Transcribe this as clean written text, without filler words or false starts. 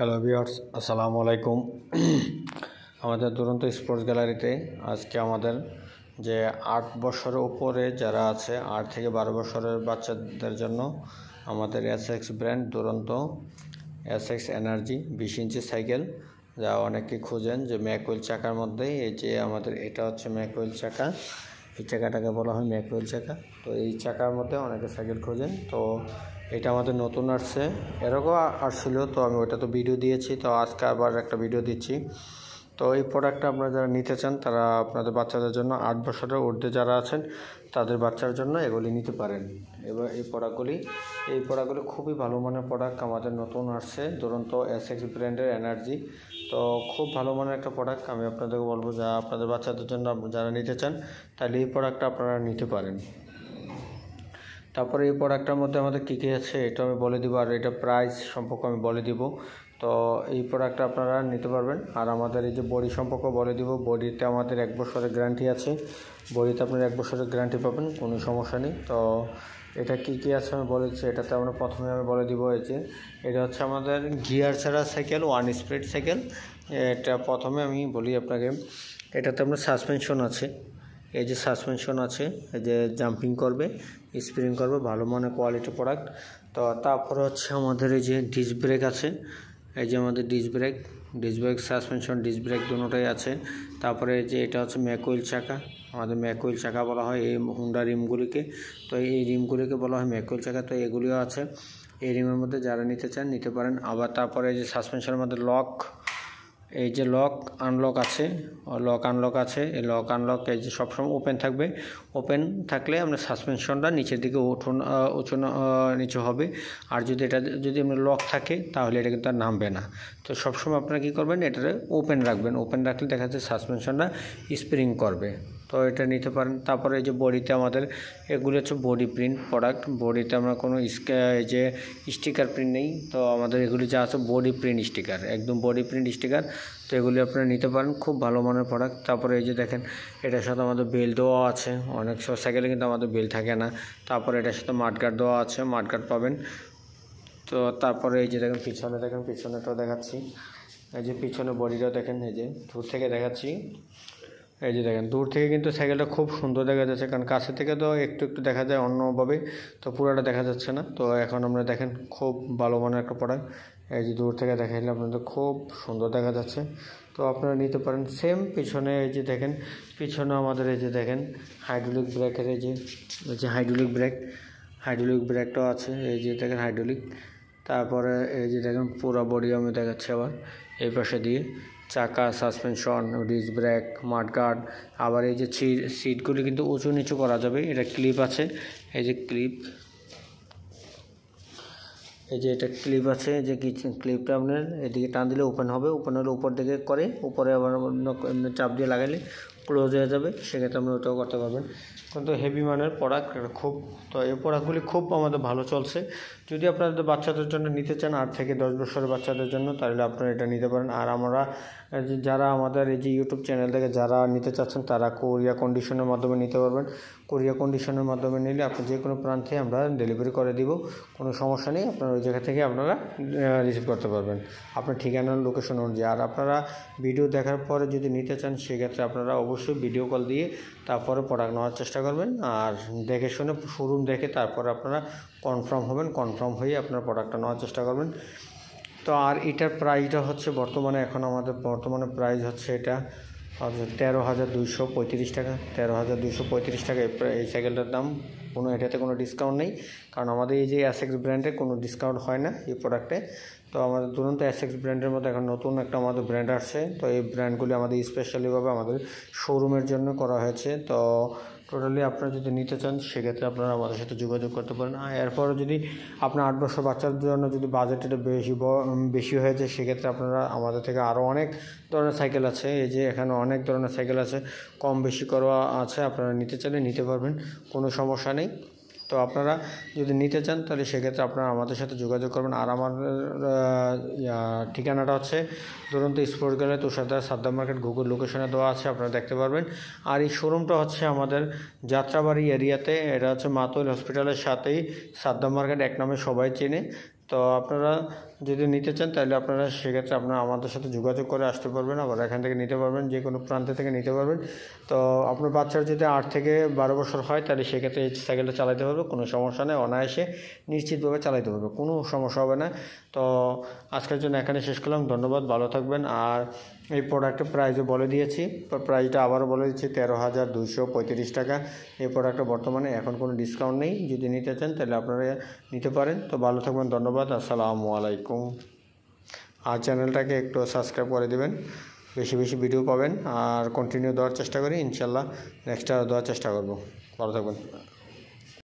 Hello viewers, আসসালামু আলাইকুম। আমাদের দুরন্ত স্পোর্টস গ্যালারিতে আজকে আমাদের যে 8 বছরের উপরে যারা আছে, 8 থেকে 12 বছরের বাচ্চাদের জন্য আমাদের এসএক্স ব্র্যান্ড দুরন্ত এসএক্স এনার্জি 20 ইঞ্চি সাইকেল, যা অনেকে খুঁজেন যে ম্যাকওয়েল চাকার মধ্যে। এই যে আমাদের এটা হচ্ছে ম্যাকওয়েল চাকা, এই চাকাটাকে বলা হয় ম্যাকওয়েল চাকা। তো এই চাকার মধ্যে অনেকে সাইকেল খোঁজেন, তো এটা আমাদের নতুন আসছে, এরকম আসছিল, তো আমি ওটা তো ভিডিও দিয়েছি, তো আজকে আবার একটা ভিডিও দিচ্ছি। তো এই প্রোডাক্টটা আপনারা যারা নিতে চান তারা আপনাদের বাচ্চাদের জন্য 8 বছরের ঊর্ধ্বে যারা আছেন তাদের বাচ্চার জন্য এগুলি নিতে পারেন। এবার এই প্রোডাক্টগুলি খুবই ভালো মানের প্রোডাক্ট, আমাদের নতুন আসছে দুরন্ত এসএক্স ব্র্যান্ডের এনার্জি। তো খুব ভালো মানের একটা প্রোডাক্ট, আমি আপনাদেরকে বলবো যা আপনাদের বাচ্চাদের জন্য যারা নিতে চান তাহলে এই প্রোডাক্টটা আপনারা নিতে পারেন। তারপরে এই প্রোডাক্টটার মধ্যে আমাদের কী কী আছে এটা আমি বলে দিব, আর এটা প্রাইস সম্পর্কে আমি বলে দিব। তো এই প্রোডাক্টটা আপনারা নিতে পারবেন। আর আমাদের এই যে বডি সম্পর্কে বলে দিব, বডিতে আমাদের 1 বছরের গ্যারান্টি আছে, বডিতে আপনারা 1 বছরের গ্যারান্টি পাবেন, কোনো সমস্যা নেই। তো এটা কী কী আছে আমি বলেছি, এটাতে আমরা প্রথমে আমি বলে দিব এই যে এটা হচ্ছে আমাদের গিয়ার ছাড়া সাইকেল, 1 স্পিড সাইকেল। এটা প্রথমে আমি বলি আপনাকে, এটাতে আপনার সাসপেনশন আছে, এই যে সাসপেনশন আছে, এই যে জাম্পিং করবে, স্প্রিং করবে, ভালো মানের কোয়ালিটি প্রোডাক্ট। তো তারপরে হচ্ছে আমাদের এই যে ডিস্ক ব্রেক আছে, এই যে আমাদের disc brake suspension disc brake দুটোই আছে। তারপরে যে এটা হচ্ছে ম্যাকওয়েল চাকা, আমাদের ম্যাকওয়েল চাকা বলা হয় এই হুন্ডা রিমগুলিকে, তো এই রিমগুলিকে বলা হয় ম্যাকওয়েল চাকা। তো এগুলিও আছে, এই রিমের মধ্যে যারা নিতে চান নিতে পারেন। আবার তারপরে এই যে সাসপেনশনের মধ্যে এই যে লক আনলক আছে, এই লক আনলক এই যে সবসময় ওপেন থাকবে, ওপেন থাকলে আপনার সাসপেনশনটা নিচের দিকে নিচু হবে। আর যদি আপনার লক থাকে তাহলে এটা কিন্তু আর নামবে না। তো সবসময় আপনারা কী করবেন, এটাকে ওপেন রাখবেন, ওপেন রাখলে দেখা যাচ্ছে সাসপেনশনটা স্প্রিং করবে। তো এটা নিতে পারেন। তারপরে এই যে বডিতে আমাদের এগুলো হচ্ছে বডি প্রিন্ট প্রোডাক্ট, বডিতে আমরা কোনো এই যে স্টিকার প্রিন্ট নেই, তো আমাদের এগুলি যা আছে বডি প্রিন্ট স্টিকার, একদম বডি প্রিন্ট স্টিকার। তো এগুলি আপনারা নিতে পারেন, খুব ভালো মানের প্রোডাক্ট। তারপরে এই যে দেখেন এটার সাথে আমাদের বেল দেওয়া আছে, অনেক সাইকেলে কিন্তু আমাদের বেল থাকে না। তারপরে এটার সাথে মাডগার্ড দেওয়া আছে, মাডগার্ড পাবেন। তো তারপরে এই যে দেখেন পিছনেটাও দেখাচ্ছি, এই যে পিছনে বডিটাও দেখেন, এই যে দূর থেকে দেখাচ্ছি, এই যে দেখেন দূর থেকে কিন্তু সাইকেলটা খুব সুন্দর দেখা যাচ্ছে, কারণ কাছে থেকে তো একটু দেখা যায় অন্যভাবে, তো পুরোটা দেখা যাচ্ছে না। তো এখন আমরা দেখেন খুব ভালো মানের একটা প্রোডাক্ট, এই যে দূর থেকে দেখাইলে আপনাদের খুব সুন্দর দেখা যাচ্ছে। তো আপনারা নিতে পারেন। সেম পিছনে এই যে দেখেন, পিছনে আমাদের এই যে দেখেন হাইড্রোলিক ব্রেকের এই যে হাইড্রোলিক ব্রেকটাও আছে, এই যে দেখেন হাইড্রোলিক। তারপরে এই যে দেখেন পুরো বডি আমি দেখাচ্ছি আবার এই পাশে দিয়ে, চাকা, সাসপেনশন, ডিস্ক ব্রেক, মাডগার্ড। আবার এই যে সিটগুলি কিন্তু উঁচু নিচু করা যাবে, এটা ক্লিপ আছে, এই যে এটা ক্লিপ আছে, যে ক্লিপটা আপনার এদিকে টান দিলে ওপেন হবে, ওপেন হলে উপর দিকে করে, উপরে আবার চাপ দিয়ে লাগাইলে ক্লোজ হয়ে যাবে, সেক্ষেত্রে আপনি ওটাও করতে পারবেন। কিন্তু হেভি মানের প্রোডাক্ট খুব, তো এই প্রোডাক্টগুলি খুব আমাদের ভালো চলছে। যদি আপনাদের বাচ্চাদের জন্য নিতে চান 8 থেকে 10 বছরের বাচ্চাদের জন্য, তাহলে আপনারা এটা নিতে পারেন। আর আমরা যারা আমাদের এই যে ইউটিউব চ্যানেল থেকে যারা নিতে চাচ্ছেন তারা কোরিয়া কন্ডিশনের মাধ্যমে নিতে পারবেন। কোরিয়া কন্ডিশনের মাধ্যমে নিলে আপনি যে কোনো প্রান্তে আমরা ডেলিভারি করে দিব, কোনো সমস্যা নেই। আপনার ওই জায়গা থেকে আপনারা রিসিভ করতে পারবেন আপনার ঠিকানার লোকেশন অনুযায়ী। আর আপনারা ভিডিও দেখার পরে যদি নিতে চান সেক্ষেত্রে আপনারা অবশ্যই ভিডিও কল দিয়ে তারপরে প্রোডাক্ট নেওয়ার চেষ্টা করবেন, আর দেখে শুনে শোরুম দেখে তারপরে আপনারা কনফার্ম কনফার্ম হয়ে আপনারা প্রোডাক্টটা নেওয়ার চেষ্টা করবেন। তো আর এটার প্রাইসটা হচ্ছে এখন আমাদের বর্তমানে প্রাইস হচ্ছে এটা 13,235 টাকা, 13,235 টাকা এই সাইকেলটার দাম। এটাতে কোনো ডিসকাউন্ট নেই, কারণ আমাদের এই যে এসএক্স ব্র্যান্ডে কোনো ডিসকাউন্ট হয় না এই প্রোডাক্টে। তো আমাদের দুরন্ত এসএক্স ব্র্যান্ডের মধ্যে এখন নতুন একটা আমাদের ব্র্যান্ড আসছে, তো এই ব্র্যান্ডগুলি আমাদের স্পেশালিভাবে আমাদের শোরুমের জন্য করা হয়েছে। তো টোটালি আপনারা যদি নিতে চান সেক্ষেত্রে আপনারা আমাদের সাথে যোগাযোগ করতে পারেন। এরপরে যদি আপনার 8 বছর বাচ্চাদের জন্য যদি বাজেট এটা বেশি হয়ে যায়, সেক্ষেত্রে আপনারা আমাদের থেকে আরও অনেক ধরনের সাইকেল আছে, এই যে এখানে অনেক ধরনের সাইকেল আছে, কম বেশি করা আছে, আপনারা নিতে চাইলে নিতে পারবেন, কোনো সমস্যা নেই। তো আপনারা যদি নিতে চান তাহলে সেক্ষেত্রে আপনারা আমাদের সাথে যোগাযোগ করবেন। আর আমাদের ঠিকানাটা হচ্ছে দুরন্ত স্পোর্টস গ্যালারি, তুষারদার, সাদ্দাম মার্কেট, গুগল লোকেশনে দেওয়া আছে, আপনারা দেখতে পারবেন। আর এই শোরুমটা হচ্ছে আমাদের যাত্রাবাড়ি এরিয়াতে, এটা হচ্ছে মাতোয়াল হসপিটালের সাথেই সাদ্দাম মার্কেট এক নামে সবাই চেনে। তো আপনারা যদি নিতে চান তাহলে আপনারা সেক্ষেত্রে আপনারা আমাদের সাথে যোগাযোগ করে আসতে পারবেন, আবার এখান থেকে নিতে পারবেন, যে কোনো প্রান্ত থেকে নিতে পারবেন। তো আপনার বাচ্চার যদি 8 থেকে 12 বছর হয় তাহলে সেক্ষেত্রে এই সাইকেলটা চালাতে পারবে, কোনো সমস্যা নেই, অনায়াসে নিশ্চিতভাবে চালাতে পারবে, কোনো সমস্যা হবে না। তো আজকের জন্য এখানে শেষ করলাম। ধন্যবাদ, ভালো থাকবেন। আর এই প্রোডাক্টের প্রাইসও বলে দিয়েছি, প্রাইসটা আবারও বলে দিচ্ছি 13,235 টাকা। এই প্রোডাক্টটা বর্তমানে এখন কোনো ডিসকাউন্ট নেই, যদি নিতে চান তাহলে আপনারা নিতে পারেন। তো ভালো থাকবেন, ধন্যবাদ, আসসালামু আলাইকুম। আর চ্যানেলটাকে একটু সাবস্ক্রাইব করে দেবেন, বেশি বেশি ভিডিও পাবেন। আর কন্টিনিউ দেওয়ার চেষ্টা করি, ইনশাল্লাহ নেক্সট দেওয়ার চেষ্টা করব। ভালো থাকবেন।